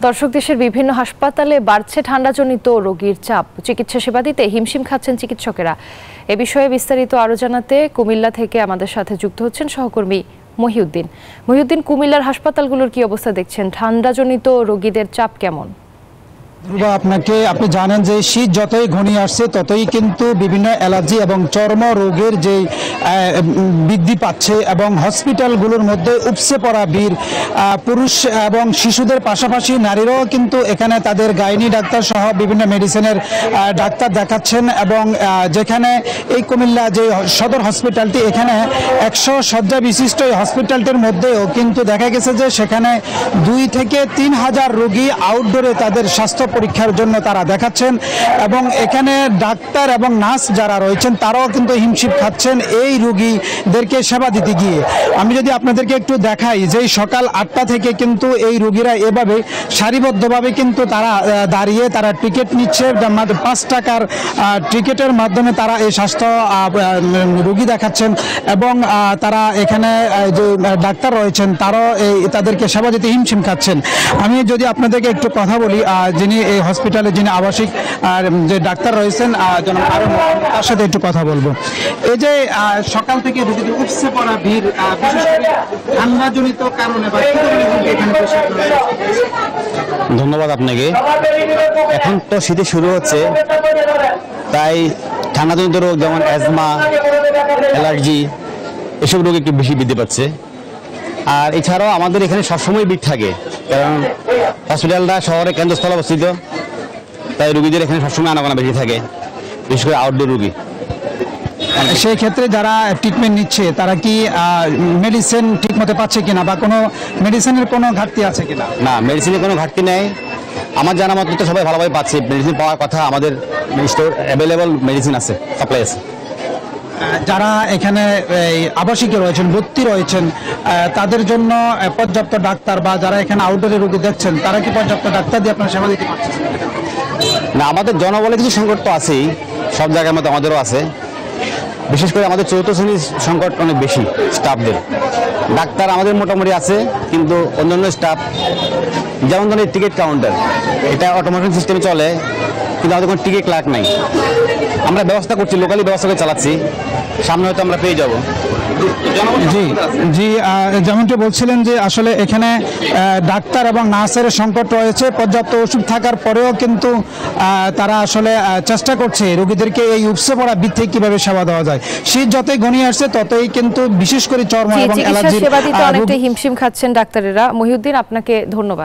দর্শক, দেশের বিভিন্ন হাসপাতালে বাড়ছে ঠান্ডাজনিত রোগীর চাপ। চিকিৎসা সেবা দিতে হিমশিম খাচ্ছেন চিকিৎসকেরা। এ বিষয়ে বিস্তারিত আরো জানাতে কুমিল্লা থেকে আমাদের সাথে যুক্ত হচ্ছেন সহকর্মী মহিউদ্দিন। কুমিল্লার হাসপাতালগুলোর কি অবস্থা দেখছেন? ঠান্ডাজনিত রোগীদের চাপ কেমন? আপনি জানেন যে শীত যতই ঘনিয়ে আসছে ততই কিন্তু বিভিন্ন অ্যালার্জি এবং চর্ম রোগের যে বৃদ্ধি পাচ্ছে এবং হসপিটালগুলোর মধ্যে উপচে পড়া ভিড়, পুরুষ এবং শিশুদের পাশাপাশি নারীরাও কিন্তু এখানে তাদের গাইনি ডাক্তার সহ বিভিন্ন মেডিসিনের ডাক্তার দেখাচ্ছেন। এবং যেখানে এই কুমিল্লা যে সদর হসপিটালটি, এখানে 100 শয্যা বিশিষ্ট এই হসপিটালটির মধ্যেও কিন্তু দেখা গেছে যে সেখানে 2 থেকে 3 হাজার রোগী আউটডোরে তাদের স্বাস্থ্য পরীক্ষার জন্য তারা দেখাচ্ছেন। এবং এখানে ডাক্তার এবং নার্স যারা রয়েছেন তারাও কিন্তু হিমশিম খাচ্ছেন এই রোগীদেরকে সেবা দিতে গিয়ে। আমি যদি আপনাদেরকে একটু দেখাই যে সকাল 8টা থেকে কিন্তু এই রোগীরা এভাবে সারিবদ্ধভাবে কিন্তু তারা দাঁড়িয়ে তারা টিকিট নিচ্ছে। 5 টাকার টিকিটের মাধ্যমে তারা এই স্বাস্থ্য রোগী দেখাচ্ছেন এবং তারা এখানে যে ডাক্তার রয়েছেন তারাও তাদেরকে সেবা দিতে হিমশিম খাচ্ছেন। আমি যদি আপনাদেরকে একটু কথা বলি, যিনি এই হসপিটালে যিনি আবাসিক যে ডাক্তার রয়েছেন তার সাথে একটু কথা বলবো। এই যে সকাল থেকে রোগীদের উপচে পড়া ভিড়, বিশেষ করে ঠান্ডাজনিত কারণে বা কি ধরনের রোগী এখানে ধন্যবাদ আপনাকে। এখন তো শীতে শুরু হচ্ছে, তাই ঠান্ডাজনিত রোগ যেমন অ্যাজমা, অ্যালার্জি এসব রোগ একটু বেশি বৃদ্ধি পাচ্ছে। আর এছাড়াও আমাদের এখানে সবসময় ভিড় থাকে, কারণ হসপিটালটা শহরে কেন্দ্রস্থলে অবস্থিত, তাই রোগীদের এখানে সবসময় আনাগোনা বেশি থাকে, বিশেষ করে আউটডোর রোগী। সেই ক্ষেত্রে যারা ট্রিটমেন্ট নিচ্ছে তারা কি মেডিসিন ঠিক মতো পাচ্ছে কিনা বা কোনো মেডিসিনের কোনো ঘাটতি আছে কিনা? না, মেডিসিনের কোনো ঘাটতি নেই। আমার জানা মতো তো সবাই ভালোভাবে পাচ্ছে। মেডিসিন পাওয়ার কথা, আমাদের স্টোর অ্যাভেলেবল মেডিসিন আছে, সাপ্লাই আছে। যারা এখানে আবাসিকে রয়েছেন, ভর্তি রয়েছেন, তাদের জন্য পর্যাপ্ত ডাক্তার বা যারা এখানে আউটডোরে রোগী দেখছেন তারা কি পর্যাপ্ত ডাক্তার দিয়ে আপনারা সেবা দিতে পারছেন? না, আমাদের জনবলের কিছু সংকট তো আছেই, সব জায়গার মতো আমাদেরও আছে। বিশেষ করে আমাদের চতুর্থ শ্রেণীর সংকট অনেক বেশি স্টাফদের। ডাক্তার আমাদের মোটামুটি আছে, কিন্তু অন্যান্য স্টাফ যেমন ধরনের টিকিট কাউন্টার, এটা অটোমেশন সিস্টেমে চলে, কিন্তু আমাদের কোনো টিকিট ক্লার্ক নাই। আমরা ব্যবস্থা করছি, লোকালি ব্যবস্থা করে চালাচ্ছি, সামনে হয়তো আমরা পেয়ে যাব। জি, যেমনটি বলছিলেন যে আসলে এখানে ডাক্তার এবং নার্সের সংকট রয়েছে। পর্যাপ্ত ওষুধ থাকার পরেও কিন্তু তারা আসলে চেষ্টা করছে রোগীদেরকে এই উপচে পড়া ভিড় থেকে কিভাবে সেবা দেওয়া যায়। শীত যতই ঘনিয়ে আসছে ততই কিন্তু বিশেষ করে চর্ম এবং অ্যালার্জির সেবা দিতে অনেকটা হিমশিম খাচ্ছেন ডাক্তারেরা। মহিউদ্দিন, আপনাকে ধন্যবাদ।